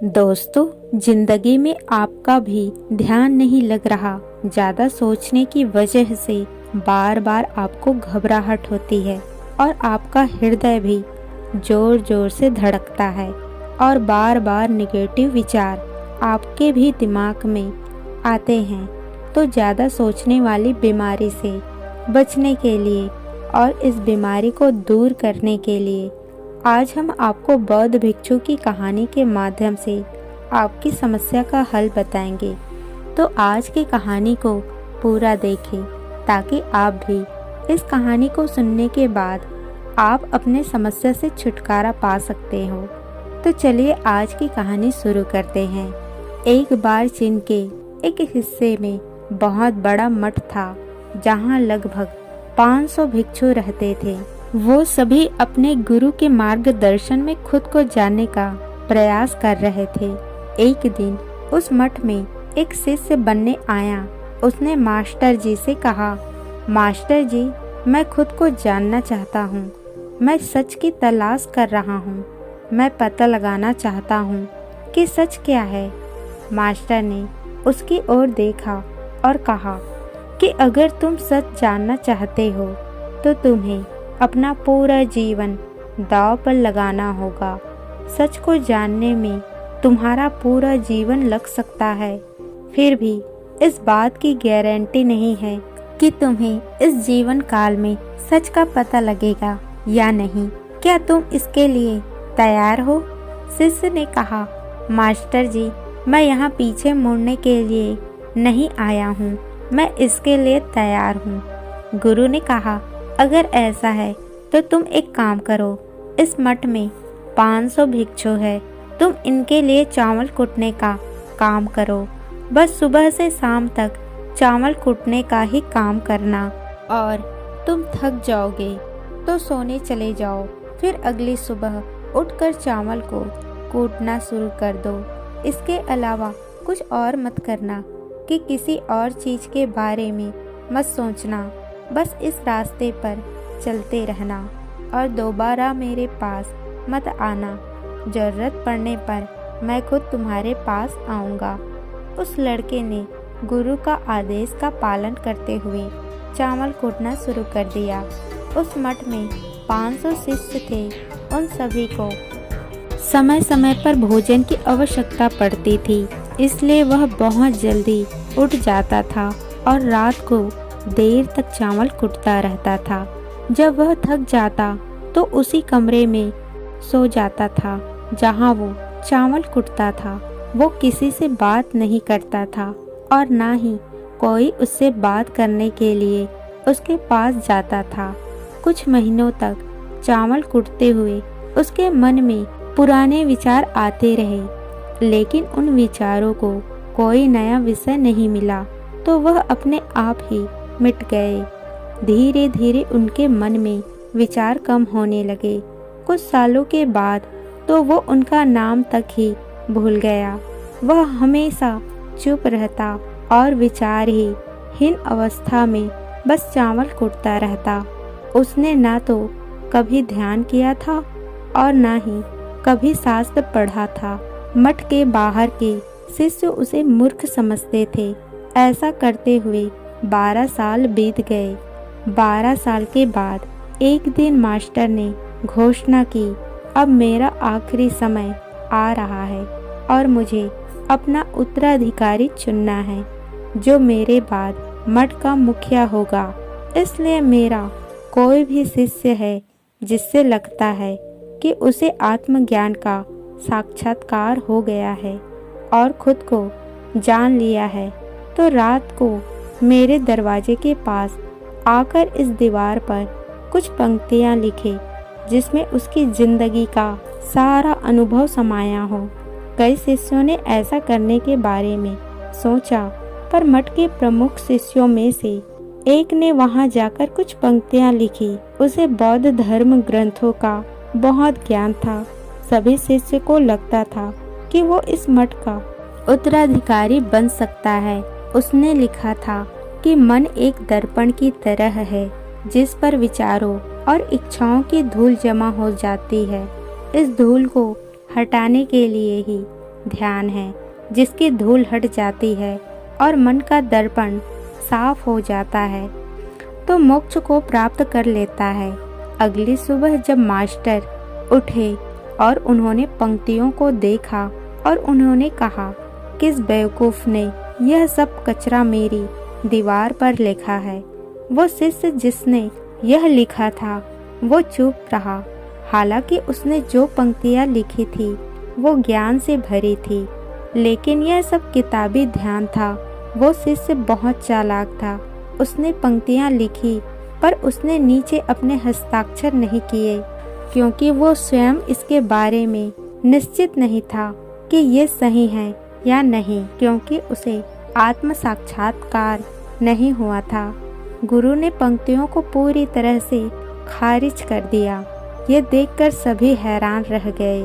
दोस्तों, जिंदगी में आपका भी ध्यान नहीं लग रहा। ज्यादा सोचने की वजह से बार बार आपको घबराहट होती है और आपका हृदय भी जोर जोर से धड़कता है और बार बार नेगेटिव विचार आपके भी दिमाग में आते हैं। तो ज़्यादा सोचने वाली बीमारी से बचने के लिए और इस बीमारी को दूर करने के लिए आज हम आपको बौद्ध भिक्षु की कहानी के माध्यम से आपकी समस्या का हल बताएंगे। तो आज की कहानी को पूरा देखें ताकि आप भी इस कहानी को सुनने के बाद आप अपने समस्या से छुटकारा पा सकते हो। तो चलिए आज की कहानी शुरू करते हैं। एक बार चीन के एक हिस्से में बहुत बड़ा मठ था जहाँ लगभग 500 भिक्षु रहते थे। वो सभी अपने गुरु के मार्गदर्शन में खुद को जानने का प्रयास कर रहे थे। एक दिन उस मठ में एक शिष्य बनने आया। उसने मास्टर जी से कहा, मास्टर जी, मैं खुद को जानना चाहता हूँ। मैं सच की तलाश कर रहा हूँ। मैं पता लगाना चाहता हूँ कि सच क्या है। मास्टर ने उसकी ओर देखा और कहा कि अगर तुम सच जानना चाहते हो तो तुम्हें अपना पूरा जीवन दांव पर लगाना होगा। सच को जानने में तुम्हारा पूरा जीवन लग सकता है, फिर भी इस बात की गारंटी नहीं है कि तुम्हें इस जीवन काल में सच का पता लगेगा या नहीं। क्या तुम इसके लिए तैयार हो? शिष्य ने कहा, मास्टर जी, मैं यहाँ पीछे मुड़ने के लिए नहीं आया हूँ, मैं इसके लिए तैयार हूँ। गुरु ने कहा, अगर ऐसा है तो तुम एक काम करो, इस मठ में 500 भिक्षु है, तुम इनके लिए चावल कूटने का काम करो। बस सुबह से शाम तक चावल कूटने का ही काम करना और तुम थक जाओगे तो सोने चले जाओ। फिर अगली सुबह उठकर चावल को कूटना शुरू कर दो। इसके अलावा कुछ और मत करना कि किसी और चीज़ के बारे में मत सोचना। बस इस रास्ते पर चलते रहना और दोबारा मेरे पास मत आना। ज़रूरत पड़ने पर मैं खुद तुम्हारे पास आऊँगा। उस लड़के ने गुरु का आदेश का पालन करते हुए चावल कूटना शुरू कर दिया। उस मठ में 500 शिष्य थे। उन सभी को समय समय पर भोजन की आवश्यकता पड़ती थी, इसलिए वह बहुत जल्दी उठ जाता था और रात को देर तक चावल कूटता रहता था। जब वह थक जाता तो उसी कमरे में सो जाता था जहां वो चावल कूटता था। वो किसी से बात नहीं करता था और ना ही कोई उससे बात करने के लिए उसके पास जाता था। कुछ महीनों तक चावल कूटते हुए उसके मन में पुराने विचार आते रहे, लेकिन उन विचारों को कोई नया विषय नहीं मिला तो वह अपने आप ही मिट गए। धीरे धीरे उनके मन में विचार कम होने लगे। कुछ सालों के बाद तो वो उनका नाम तक ही भूल गया। वह हमेशा चुप रहता और विचारहीन अवस्था में बस चावल कूटता रहता। उसने ना तो कभी ध्यान किया था और ना ही कभी शास्त्र पढ़ा था। मठ के बाहर के शिष्य उसे मूर्ख समझते थे। ऐसा करते हुए 12 साल बीत गए। 12 साल के बाद एक दिन मास्टर ने घोषणा की, अब मेरा आखिरी समय आ रहा है और मुझे अपना उत्तराधिकारी चुनना है जो मेरे बाद मठ का मुखिया होगा। इसलिए मेरा कोई भी शिष्य है जिससे लगता है कि उसे आत्मज्ञान का साक्षात्कार हो गया है और खुद को जान लिया है, तो रात को मेरे दरवाजे के पास आकर इस दीवार पर कुछ पंक्तियाँ लिखे जिसमें उसकी जिंदगी का सारा अनुभव समाया हो। कई शिष्यों ने ऐसा करने के बारे में सोचा, पर मठ के प्रमुख शिष्यों में से एक ने वहां जाकर कुछ पंक्तियाँ लिखी। उसे बौद्ध धर्म ग्रंथों का बहुत ज्ञान था। सभी शिष्य को लगता था कि वो इस मठ का उत्तराधिकारी बन सकता है। उसने लिखा था कि मन एक दर्पण की तरह है जिस पर विचारों और इच्छाओं की धूल जमा हो जाती है। इस धूल को हटाने के लिए ही ध्यान है, जिसकी धूल हट जाती है और मन का दर्पण साफ हो जाता है तो मोक्ष को प्राप्त कर लेता है। अगली सुबह जब मास्टर उठे और उन्होंने पंक्तियों को देखा और उन्होंने कहा, किस बेवकूफ ने यह सब कचरा मेरी दीवार पर लिखा है। वो शिष्य जिसने यह लिखा था वो चुप रहा, हालांकि उसने जो पंक्तियां लिखी थी वो ज्ञान से भरी थी, लेकिन यह सब किताबी ध्यान था। वो शिष्य बहुत चालाक था। उसने पंक्तियां लिखी पर उसने नीचे अपने हस्ताक्षर नहीं किए, क्योंकि वो स्वयं इसके बारे में निश्चित नहीं था कि ये सही है या नहीं, क्योंकि उसे आत्म साक्षात्कार नहीं हुआ था। गुरु ने पंक्तियों को पूरी तरह से खारिज कर दिया। ये देखकर सभी हैरान रह गए।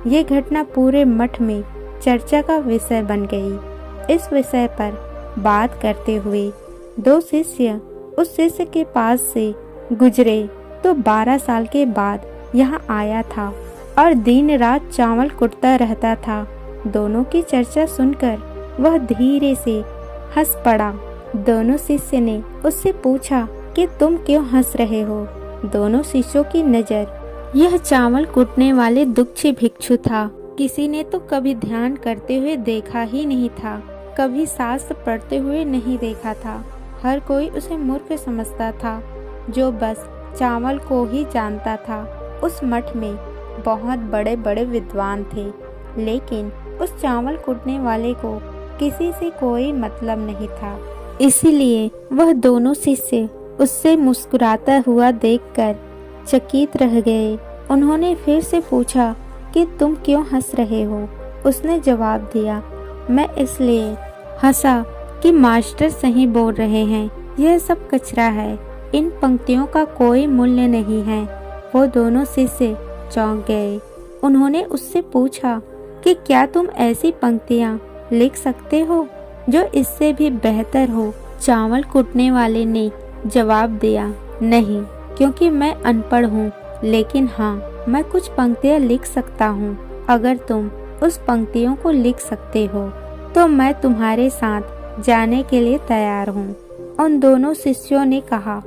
ये घटना पूरे मठ में चर्चा का विषय बन गई। इस विषय पर बात करते हुए दो शिष्य उस शिष्य के पास से गुजरे तो 12 साल के बाद यहाँ आया था और दिन रात चावल कुटता रहता था। दोनों की चर्चा सुनकर वह धीरे से हंस पड़ा। दोनों शिष्य ने उससे पूछा कि तुम क्यों हंस रहे हो। दोनों शिष्यों की नज़र यह चावल कुटने वाले दुक्षी भिक्षु था। किसी ने तो कभी ध्यान करते हुए देखा ही नहीं था, कभी शास्त्र पढ़ते हुए नहीं देखा था। हर कोई उसे मूर्ख समझता था जो बस चावल को ही जानता था। उस मठ में बहुत बड़े बड़े विद्वान थे, लेकिन उस चावल कुटने वाले को किसी से कोई मतलब नहीं था। इसीलिए वह दोनों शिष्य उससे मुस्कुराता हुआ देखकर चकित रह गए। उन्होंने फिर से पूछा कि तुम क्यों हंस रहे हो। उसने जवाब दिया, मैं इसलिए हंसा कि मास्टर सही बोल रहे हैं, यह सब कचरा है, इन पंक्तियों का कोई मूल्य नहीं है। वो दोनों शिष्य चौंक गए। उन्होंने उससे पूछा कि क्या तुम ऐसी पंक्तियाँ लिख सकते हो जो इससे भी बेहतर हो। चावल कुटने वाले ने जवाब दिया, नहीं, क्योंकि मैं अनपढ़ हूँ, लेकिन हाँ, मैं कुछ पंक्तियाँ लिख सकता हूँ। अगर तुम उस पंक्तियों को लिख सकते हो तो मैं तुम्हारे साथ जाने के लिए तैयार हूँ। उन दोनों शिष्यों ने कहा,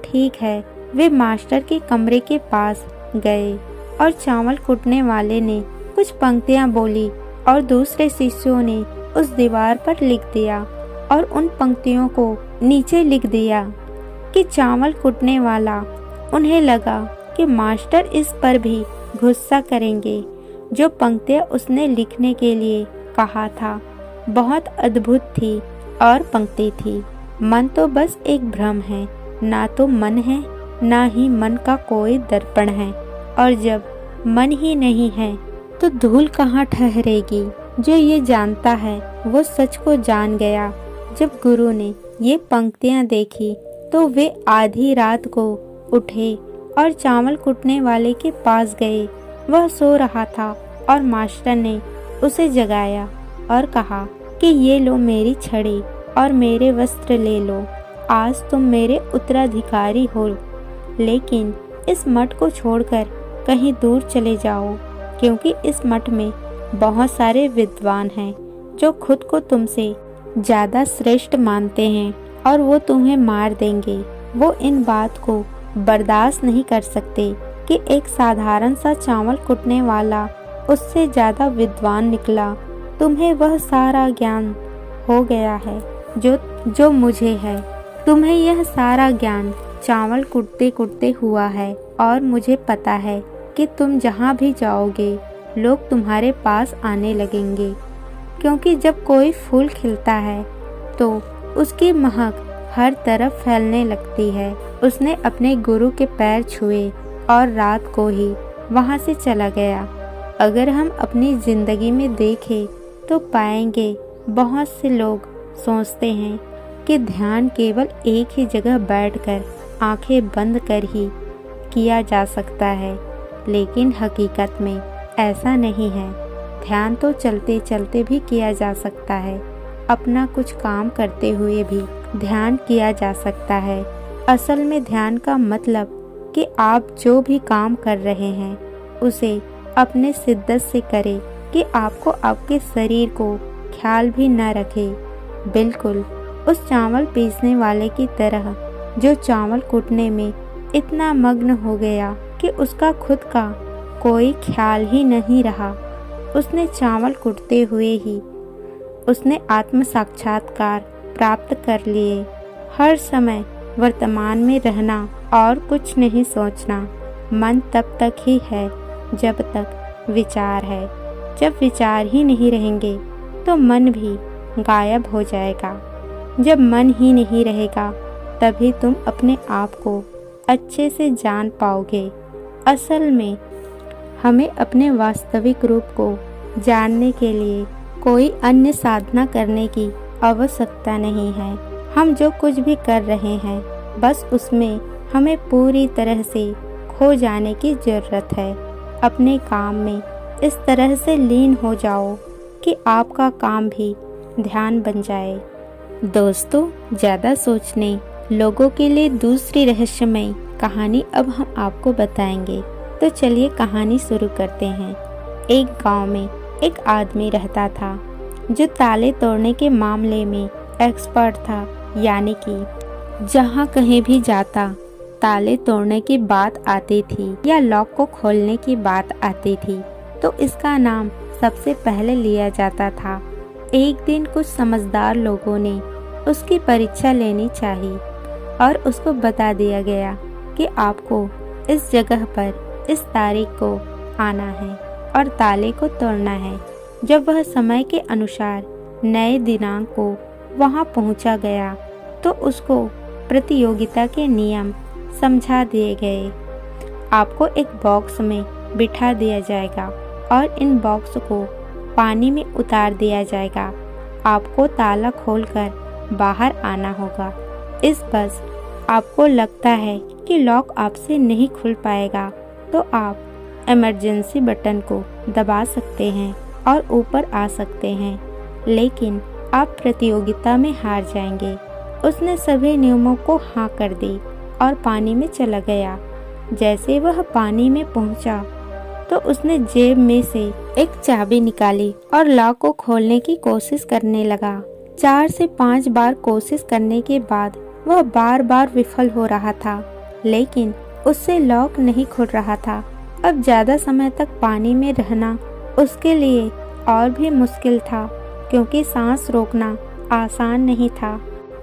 ठीक है। वे मास्टर के कमरे के पास गए और चावल कुटने वाले ने कुछ पंक्तियाँ बोली और दूसरे शिष्यों ने उस दीवार पर लिख दिया और उन पंक्तियों को नीचे लिख दिया कि चावल कुटने वाला। उन्हें लगा कि मास्टर इस पर भी गुस्सा करेंगे। जो पंक्तियाँ उसने लिखने के लिए कहा था बहुत अद्भुत थी और पंक्ति थी, मन तो बस एक भ्रम है, ना तो मन है ना ही मन का कोई दर्पण है, और जब मन ही नहीं है तो धूल कहाँ ठहरेगी। जो ये जानता है वो सच को जान गया। जब गुरु ने ये पंक्तियाँ देखी तो वे आधी रात को उठे और चावल कुटने वाले के पास गए। वह सो रहा था और मास्टर ने उसे जगाया और कहा कि ये लो मेरी छड़ी और मेरे वस्त्र ले लो, आज तुम मेरे उत्तराधिकारी हो, लेकिन इस मठ को छोड़कर कहीं दूर चले जाओ, क्योंकि इस मठ में बहुत सारे विद्वान हैं जो खुद को तुमसे ज़्यादा श्रेष्ठ मानते हैं और वो तुम्हें मार देंगे। वो इन बात को बर्दाश्त नहीं कर सकते कि एक साधारण सा चावल कुटने वाला उससे ज़्यादा विद्वान निकला। तुम्हें वह सारा ज्ञान हो गया है जो मुझे है। तुम्हें यह सारा ज्ञान चावल कुटते कुटते हुआ है और मुझे पता है कि तुम जहाँ भी जाओगे लोग तुम्हारे पास आने लगेंगे, क्योंकि जब कोई फूल खिलता है तो उसकी महक हर तरफ फैलने लगती है। उसने अपने गुरु के पैर छुए और रात को ही वहाँ से चला गया। अगर हम अपनी ज़िंदगी में देखें तो पाएंगे बहुत से लोग सोचते हैं कि ध्यान केवल एक ही जगह बैठकर आंखें बंद कर ही किया जा सकता है, लेकिन हकीकत में ऐसा नहीं है। ध्यान तो चलते चलते भी किया जा सकता है, अपना कुछ काम करते हुए भी ध्यान किया जा सकता है। असल में ध्यान का मतलब कि आप जो भी काम कर रहे हैं उसे अपने शिद्दत से करें कि आपको आपके शरीर को ख्याल भी न रखे। बिल्कुल उस चावल पीसने वाले की तरह जो चावल कूटने में इतना मग्न हो गया कि उसका खुद का कोई ख्याल ही नहीं रहा। उसने चावल कूटते हुए ही उसने आत्म साक्षात्कार प्राप्त कर लिए। हर समय वर्तमान में रहना और कुछ नहीं सोचना। मन तब तक ही है जब तक विचार है। जब विचार ही नहीं रहेंगे तो मन भी गायब हो जाएगा। जब मन ही नहीं रहेगा तभी तुम अपने आप को अच्छे से जान पाओगे। असल में हमें अपने वास्तविक रूप को जानने के लिए कोई अन्य साधना करने की आवश्यकता नहीं है। हम जो कुछ भी कर रहे हैं बस उसमें हमें पूरी तरह से खो जाने की जरूरत है। अपने काम में इस तरह से लीन हो जाओ कि आपका काम भी ध्यान बन जाए। दोस्तों, ज़्यादा सोचने लोगों के लिए दूसरी रहस्यमय कहानी अब हम आपको बताएंगे। तो चलिए कहानी शुरू करते हैं। एक गांव में एक आदमी रहता था जो ताले तोड़ने के मामले में एक्सपर्ट था। यानी कि जहां कहीं भी जाता ताले तोड़ने की बात आती थी या लॉक को खोलने की बात आती थी तो इसका नाम सबसे पहले लिया जाता था। एक दिन कुछ समझदार लोगों ने उसकी परीक्षा लेनी चाहिए और उसको बता दिया गया कि आपको इस जगह पर इस तारीख को आना है और ताले को तोड़ना है। जब वह समय के अनुसार नए दिनांक को वहां पहुंचा गया तो उसको प्रतियोगिता के नियम समझा दिए गए। आपको एक बॉक्स में बिठा दिया जाएगा और इन बॉक्स को पानी में उतार दिया जाएगा। आपको ताला खोलकर बाहर आना होगा। इस बस आपको लगता है कि लॉक आपसे नहीं खुल पाएगा तो आप इमरजेंसी बटन को दबा सकते हैं और ऊपर आ सकते हैं, लेकिन आप प्रतियोगिता में हार जाएंगे। उसने सभी नियमों को हाँ कर दी और पानी में चला गया। जैसे वह पानी में पहुंचा तो उसने जेब में से एक चाबी निकाली और लॉक को खोलने की कोशिश करने लगा। 4 से 5 बार कोशिश करने के बाद वह बार बार विफल हो रहा था, लेकिन उससे लॉक नहीं खुल रहा था। अब ज्यादा समय तक पानी में रहना उसके लिए और भी मुश्किल था क्योंकि सांस रोकना आसान नहीं था।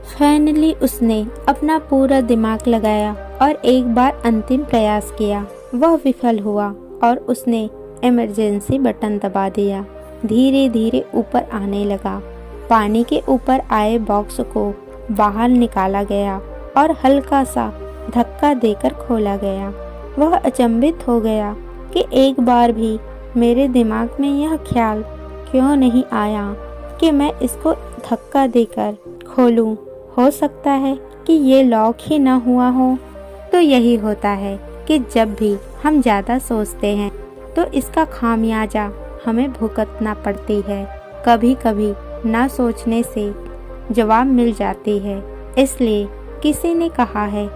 फाइनली उसने अपना पूरा दिमाग लगाया और एक बार अंतिम प्रयास किया। वह विफल हुआ और उसने इमरजेंसी बटन दबा दिया। धीरे धीरे ऊपर आने लगा। पानी के ऊपर आए बॉक्स को बाहर निकाला गया और हल्का सा धक्का देकर खोला गया। वह अचंभित हो गया कि एक बार भी मेरे दिमाग में यह ख्याल क्यों नहीं आया कि मैं इसको धक्का देकर खोलूं। हो सकता है कि ये लॉक ही ना हुआ हो। तो यही होता है कि जब भी हम ज़्यादा सोचते हैं तो इसका खामियाजा हमें भुगतना पड़ती है। कभी कभी ना सोचने से जवाब मिल जाती है। इसलिए किसी ने कहा है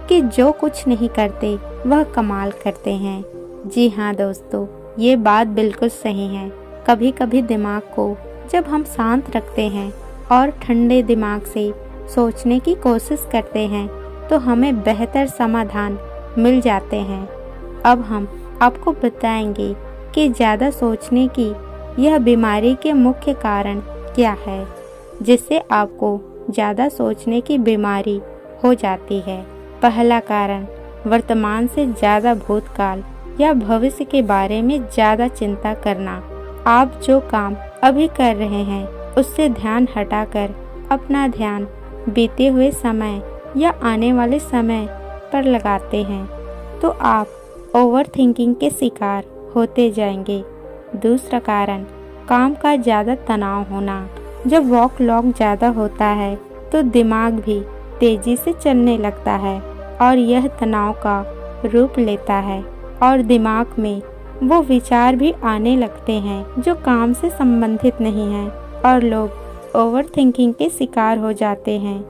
कि जो कुछ नहीं करते वह कमाल करते हैं। जी हाँ दोस्तों, ये बात बिल्कुल सही है। कभी कभी दिमाग को जब हम शांत रखते हैं और ठंडे दिमाग से सोचने की कोशिश करते हैं तो हमें बेहतर समाधान मिल जाते हैं। अब हम आपको बताएंगे कि ज़्यादा सोचने की यह बीमारी के मुख्य कारण क्या है जिससे आपको ज़्यादा सोचने की बीमारी हो जाती है। पहला कारण, वर्तमान से ज़्यादा भूतकाल या भविष्य के बारे में ज़्यादा चिंता करना। आप जो काम अभी कर रहे हैं उससे ध्यान हटाकर अपना ध्यान बीते हुए समय या आने वाले समय पर लगाते हैं तो आप ओवर थिंकिंग के शिकार होते जाएंगे। दूसरा कारण, काम का ज़्यादा तनाव होना। जब वर्कलोड ज़्यादा होता है तो दिमाग भी तेजी से चलने लगता है और यह तनाव का रूप लेता है और दिमाग में वो विचार भी आने लगते हैं जो काम से संबंधित नहीं हैं और लोग ओवर थिंकिंग के शिकार हो जाते हैं।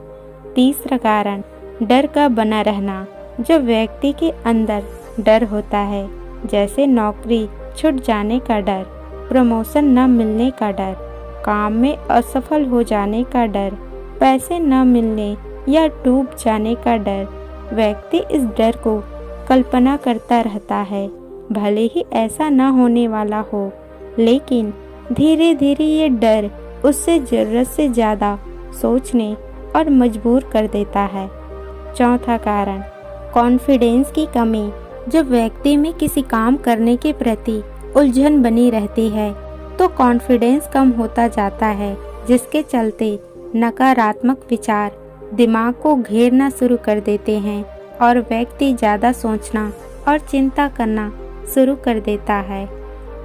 तीसरा कारण, डर का बना रहना। जब व्यक्ति के अंदर डर होता है, जैसे नौकरी छूट जाने का डर, प्रमोशन न मिलने का डर, काम में असफल हो जाने का डर, पैसे न मिलने या डूब जाने का डर। व्यक्ति इस डर को कल्पना करता रहता है, भले ही ऐसा न होने वाला हो, लेकिन धीरे धीरे ये डर उससे जरूरत से ज़्यादा सोचने और मजबूर कर देता है। चौथा कारण, कॉन्फिडेंस की कमी। जब व्यक्ति में किसी काम करने के प्रति उलझन बनी रहती है तो कॉन्फिडेंस कम होता जाता है, जिसके चलते नकारात्मक विचार दिमाग को घेरना शुरू कर देते हैं और व्यक्ति ज़्यादा सोचना और चिंता करना शुरू कर देता है।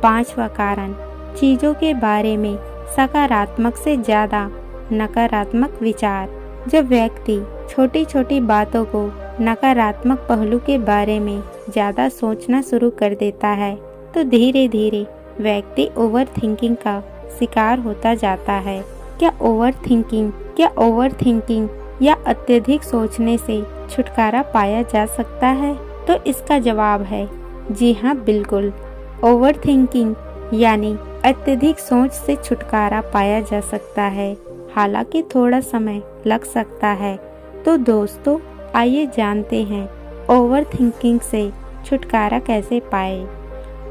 पांचवा कारण, चीज़ों के बारे में सकारात्मक से ज़्यादा नकारात्मक विचार। जब व्यक्ति छोटी छोटी बातों को नकारात्मक पहलू के बारे में ज़्यादा सोचना शुरू कर देता है तो धीरे धीरे व्यक्ति ओवर थिंकिंग का शिकार होता जाता है। क्या ओवर थिंकिंग या अत्यधिक सोचने से छुटकारा पाया जा सकता है? तो इसका जवाब है जी हाँ, बिल्कुल। ओवर थिंकिंग यानी अत्यधिक सोच से छुटकारा पाया जा सकता है, हालांकि थोड़ा समय लग सकता है। तो दोस्तों, आइए जानते हैं ओवर थिंकिंग से छुटकारा कैसे पाए।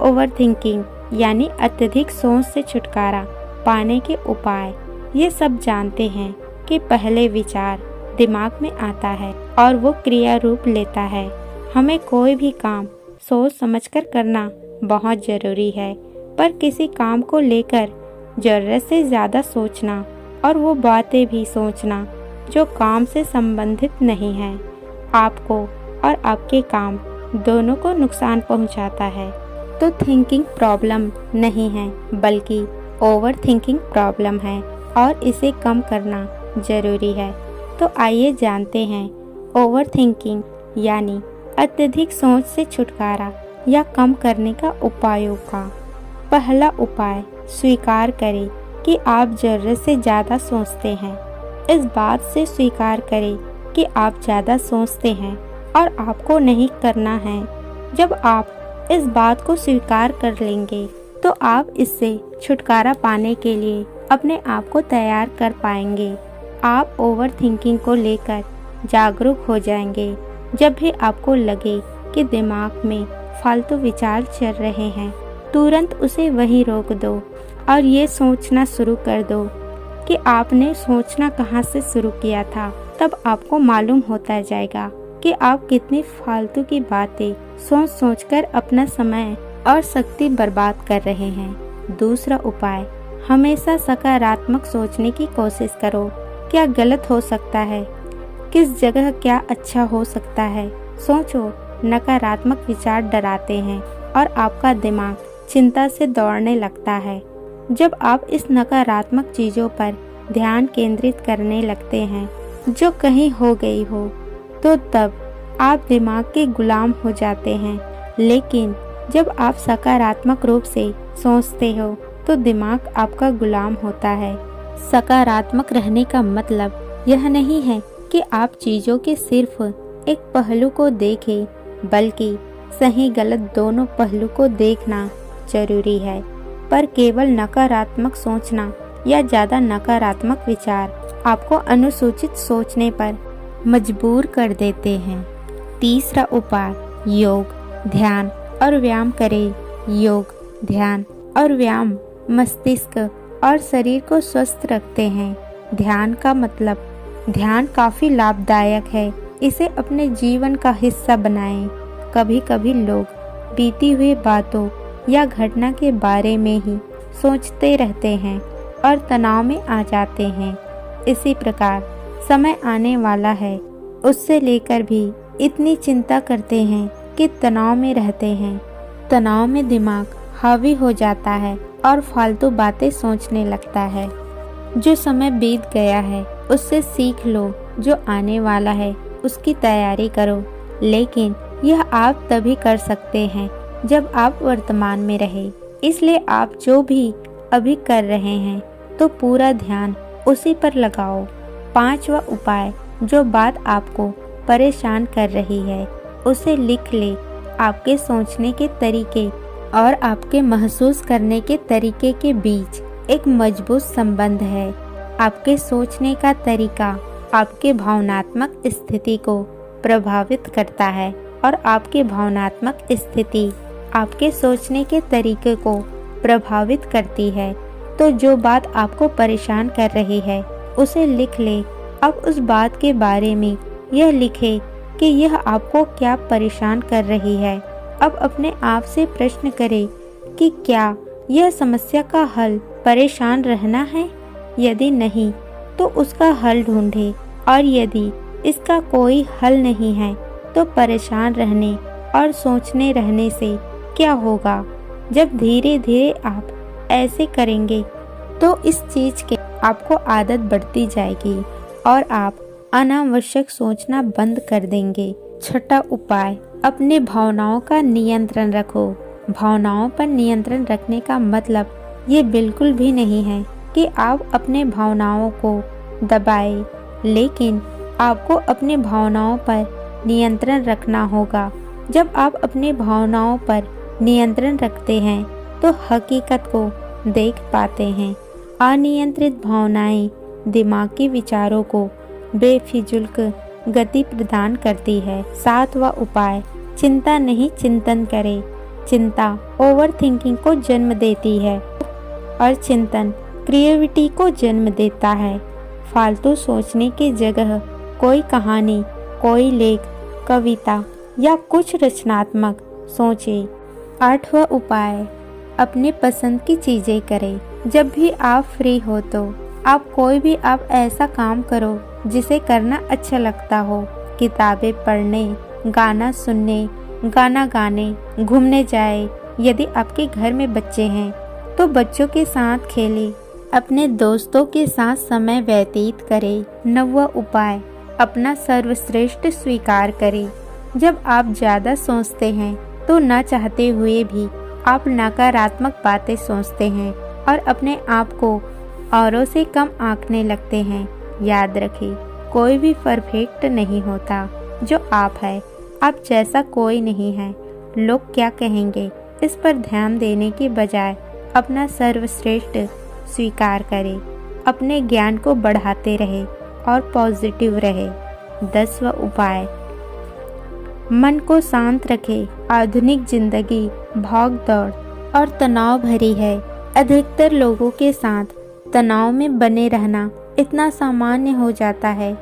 ओवर थिंकिंग यानी अत्यधिक सोच से छुटकारा पाने के उपाय। ये सब जानते हैं कि पहले विचार दिमाग में आता है और वो क्रिया रूप लेता है। हमें कोई भी काम सोच समझकर करना बहुत ज़रूरी है, पर किसी काम को लेकर ज़रूरत से ज़्यादा सोचना और वो बातें भी सोचना जो काम से संबंधित नहीं है, आपको और आपके काम दोनों को नुकसान पहुंचाता है। तो थिंकिंग प्रॉब्लम नहीं है, बल्कि ओवर थिंकिंग प्रॉब्लम है और इसे कम करना ज़रूरी है। तो आइए जानते हैं ओवर थिंकिंग यानी अत्यधिक सोच से छुटकारा या कम करने का उपायों का। पहला उपाय, स्वीकार करें कि आप ज़रूरत से ज़्यादा सोचते हैं। इस बात से स्वीकार करें कि आप ज़्यादा सोचते हैं और आपको नहीं करना है। जब आप इस बात को स्वीकार कर लेंगे तो आप इससे छुटकारा पाने के लिए अपने आप को तैयार कर पाएंगे। आप ओवर थिंकिंग को लेकर जागरूक हो जाएंगे। जब भी आपको लगे कि दिमाग में फालतू विचार चल रहे हैं, तुरंत उसे वहीं रोक दो और ये सोचना शुरू कर दो कि आपने सोचना कहाँ से शुरू किया था। तब आपको मालूम होता जाएगा कि आप कितनी फालतू की बातें सोच सोचकर अपना समय और शक्ति बर्बाद कर रहे हैं। दूसरा उपाय, हमेशा सकारात्मक सोचने की कोशिश करो। क्या गलत हो सकता है? किस जगह क्या अच्छा हो सकता है? सोचो। नकारात्मक विचार डराते हैं और आपका दिमाग चिंता से दौड़ने लगता है। जब आप इस नकारात्मक चीज़ों पर ध्यान केंद्रित करने लगते हैं जो कहीं हो गई हो, तो तब आप दिमाग के गुलाम हो जाते हैं। लेकिन जब आप सकारात्मक रूप से सोचते हो तो दिमाग आपका गुलाम होता है। सकारात्मक रहने का मतलब यह नहीं है कि आप चीज़ों के सिर्फ एक पहलू को देखें, बल्कि सही गलत दोनों पहलू को देखना जरूरी है। पर केवल नकारात्मक सोचना या ज़्यादा नकारात्मक विचार आपको अनुसूचित सोचने पर मजबूर कर देते हैं। तीसरा उपाय, योग, ध्यान और व्यायाम करें। योग, ध्यान और व्यायाम मस्तिष्क और शरीर को स्वस्थ रखते हैं। ध्यान काफ़ी लाभदायक है। इसे अपने जीवन का हिस्सा बनाएं। कभी कभी लोग बीती हुई बातों या घटना के बारे में ही सोचते रहते हैं और तनाव में आ जाते हैं। इसी प्रकार समय आने वाला है उससे लेकर भी इतनी चिंता करते हैं कि तनाव में रहते हैं। तनाव में दिमाग हावी हो जाता है और फालतू बातें सोचने लगता है। जो समय बीत गया है उससे सीख लो, जो आने वाला है उसकी तैयारी करो। लेकिन यह आप तभी कर सकते हैं जब आप वर्तमान में रहे। इसलिए आप जो भी अभी कर रहे हैं तो पूरा ध्यान उसी पर लगाओ। पांचवा उपाय, जो बात आपको परेशान कर रही है उसे लिख ले। आपके सोचने के तरीके और आपके महसूस करने के तरीके के बीच एक मजबूत संबंध है। आपके सोचने का तरीका आपके भावनात्मक स्थिति को प्रभावित करता है और आपकी भावनात्मक स्थिति आपके सोचने के तरीके को प्रभावित करती है। तो जो बात आपको परेशान कर रही है उसे लिख ले। अब उस बात के बारे में यह लिखे कि यह आपको क्या परेशान कर रही है। अब अपने आप से प्रश्न करें कि क्या यह समस्या का हल परेशान रहना है। यदि नहीं तो उसका हल ढूंढे, और यदि इसका कोई हल नहीं है तो परेशान रहने और सोचने रहने से क्या होगा। जब धीरे धीरे आप ऐसे करेंगे तो इस चीज के आपको आदत बढ़ती जाएगी और आप अनावश्यक सोचना बंद कर देंगे। छठा उपाय, अपने भावनाओं का नियंत्रण रखो। भावनाओं पर नियंत्रण रखने का मतलब ये बिल्कुल भी नहीं है कि आप अपने भावनाओं को दबाएं, लेकिन आपको अपने भावनाओं पर नियंत्रण रखना होगा। जब आप अपनी भावनाओं पर नियंत्रण रखते हैं तो हकीकत को देख पाते हैं। अनियंत्रित भावनाएं दिमागी विचारों को बेफिजुल्क गति प्रदान करती है। सातवां उपाय, चिंता नहीं चिंतन करें। चिंता ओवर थिंकिंग को जन्म देती है और चिंतन क्रिएटिविटी को जन्म देता है। फालतू सोचने की जगह कोई कहानी, कोई लेख, कविता या कुछ रचनात्मक सोचें। आठवां उपाय, अपने पसंद की चीजें करें। जब भी आप फ्री हो तो आप ऐसा काम करो जिसे करना अच्छा लगता हो। किताबें पढ़ने, गाना सुनने, गाना गाने, घूमने जाए। यदि आपके घर में बच्चे हैं तो बच्चों के साथ खेलें, अपने दोस्तों के साथ समय व्यतीत करें। नौवां उपाय, अपना सर्वश्रेष्ठ स्वीकार करें। जब आप ज़्यादा सोचते हैं तो ना चाहते हुए भी आप नकारात्मक बातें सोचते हैं और अपने आप को औरों से कम आंकने लगते हैं। याद रखें, कोई भी परफेक्ट नहीं होता। जो आप है, आप जैसा कोई नहीं है। लोग क्या कहेंगे इस पर ध्यान देने के बजाय अपना सर्वश्रेष्ठ स्वीकार करें। अपने ज्ञान को बढ़ाते रहे और पॉजिटिव रहे। 10वां उपाय, मन को शांत रखें। आधुनिक जिंदगी भाग दौड़ और तनाव भरी है। अधिकतर लोगों के साथ तनाव में बने रहना इतना सामान्य हो जाता है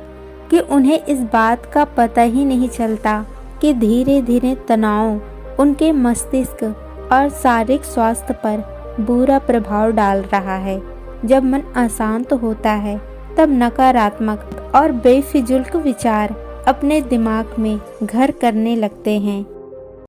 कि उन्हें इस बात का पता ही नहीं चलता कि धीरे धीरे तनाव उनके मस्तिष्क और शारीरिक स्वास्थ्य पर बुरा प्रभाव डाल रहा है। जब मन अशांत होता है तब नकारात्मक और बेफिजुल्क विचार अपने दिमाग में घर करने लगते हैं।